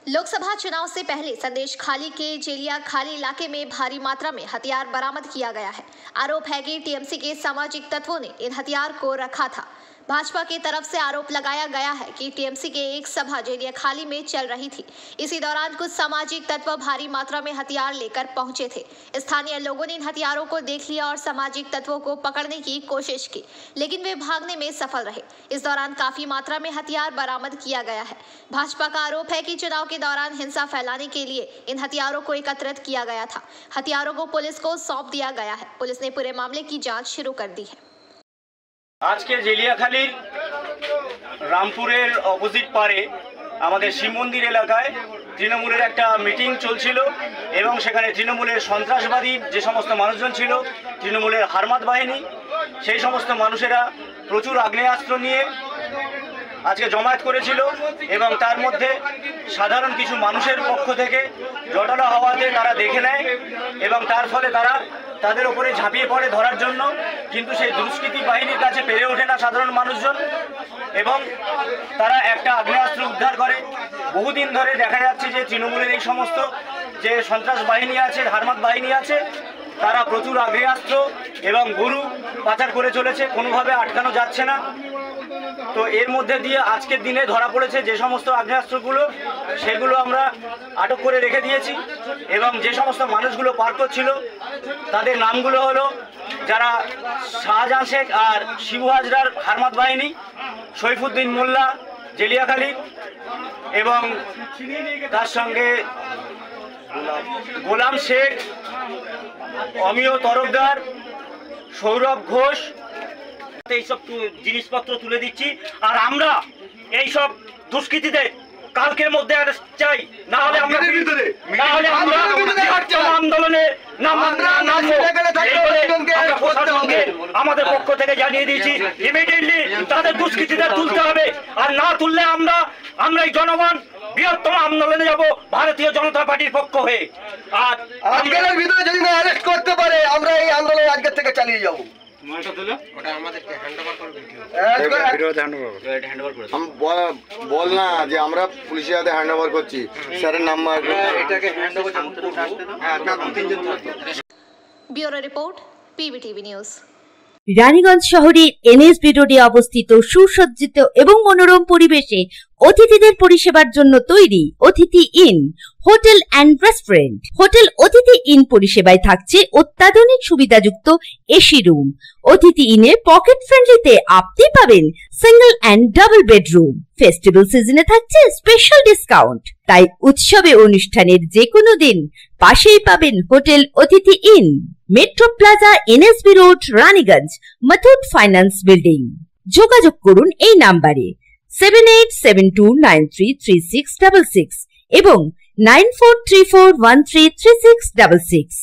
लोकसभा चुनाव से पहले संदेश खाली के जेलिया खाली इलाके में भारी मात्रा में हथियार बरामद किया गया है। आरोप है कि टीएमसी के सामाजिक तत्वों ने इन हथियार को रखा था। भाजपा की तरफ से आरोप लगाया गया है कि टीएमसी के एक सभा जेलिया खाली में चल रही थी। इसी दौरान कुछ सामाजिक तत्व भारी मात्रा में हथियार लेकर पहुंचे थे। स्थानीय लोगों ने इन हथियारों को देख लिया और सामाजिक तत्वों को पकड़ने की कोशिश की, लेकिन वे भागने में सफल रहे। इस दौरान काफी मात्रा में हथियार बरामद किया गया है। भाजपा का आरोप है कि चुनाव के दौरान हिंसा फैलाने के लिए इन हथियारों को एकत्रित किया गया था। हथियारों को पुलिस को सौंप दिया गया है। पुलिस ने पूरे मामले की जाँच शुरू कर दी है। आज के জেলিয়াখালীর রামপুরের অপোজিট পারে আমাদের শিব মন্দির এলাকায় তৃণমূলের একটা মিটিং চলছিল এবং সেখানে তৃণমূলের সন্ত্রাসবাদী যে সমস্ত মানুষজন ছিল, তৃণমূলের হারমাত বাহিনী, সেই সমস্ত মানুষেরা প্রচুর আগ্নেয়াস্ত্র নিয়ে আজকে জমায়েত করেছিল এবং তার মধ্যে সাধারণ কিছু মানুষের পক্ষ থেকে জটলা হওয়াতে তারা দেখে নেয় এবং তার ফলে তারা তাদের উপরে ঝাঁপিয়ে পড়ে ধরার জন্য, কিন্তু সেই দুষ্কৃতী বাহিনীর কাছে পেরে ওঠে না সাধারণ মানুষজন এবং তারা একটা আগ্নেয়াস্ত্র উদ্ধার করে। বহুদিন ধরে দেখা যাচ্ছে যে তৃণমূলের এই সমস্ত যে সন্ত্রাস বাহিনী আছে, হারমাত বাহিনী আছে, তারা প্রচুর আগ্নেয়াস্ত্র এবং গরু পাচার করে চলেছে, কোনোভাবে আটকানো যাচ্ছে না। তো এর মধ্যে দিয়ে আজকের দিনে ধরা পড়েছে যে সমস্ত আগ্নেয়াস্ত্রগুলো, সেগুলো আমরা আটক করে রেখে দিয়েছি এবং যে সমস্ত মানুষগুলো পার করছিল তাদের নামগুলো হলো যারা শাহজাহান শেখ আর শিবু হাজরার হারমাত বাহিনী, সৈফুদ্দিন মোল্লা জেলিয়াখালী এবং তার সঙ্গে গোলাম শেখ, অমিয় তরফদার, সৌরভ ঘোষ, এইসব জিনিসপত্র তুলে দিচ্ছি। আর আমরা এইসব দুষ্কৃতীদের কালকের মধ্যে চাই, না হলে আমরা আন্দোলনে আমাদের পক্ষ থেকে জানিয়ে দিয়েছি ইমিডিয়েটলি তাদের দুষ্কৃতীদের তুলতে হবে। আর না তুললে আমরা এই জনগণ বৃহত্তম আন্দোলনে যাব ভারতীয় জনতা পার্টির পক্ষ হয়ে। আর আজকের ভিতরে যদি না অ্যারেস্ট করতে পারে আমরা এই আন্দোলন আজকের থেকে চালিয়ে যাব। বল না যে আমরা পুলিশের হাতে হ্যান্ড ওভার করছি, স্যারের number bureau report, PBTV news. Raniganj শহরের এনএসবি রোডে অবস্থিত সুসজ্জিত এবং মনোরম পরিবেশে অতিথিদের পরিষেবার জন্য তৈরি অতিথি in hotel and restaurant. Hotel অতিথি ইন পরিষেবায় থাকছে অত্যাধুনিক সুবিধাযুক্ত এসি রুম। অতিথি ইনে পকেট ফ্রেন্ডলিতে আপনি পাবেন single and double bedroom. Festival সিজনে থাকছে স্পেশাল ডিসকাউন্ট। তাই উৎসবে অনুষ্ঠানের যে কোনো দিন পাশেই পাবেন হোটেল অতিথি in, metro plaza, NSB road, Raniganj, Muthoot finance building. যোগাযোগ করুন এই নাম্বারে 7872933666 এবং 9434133666।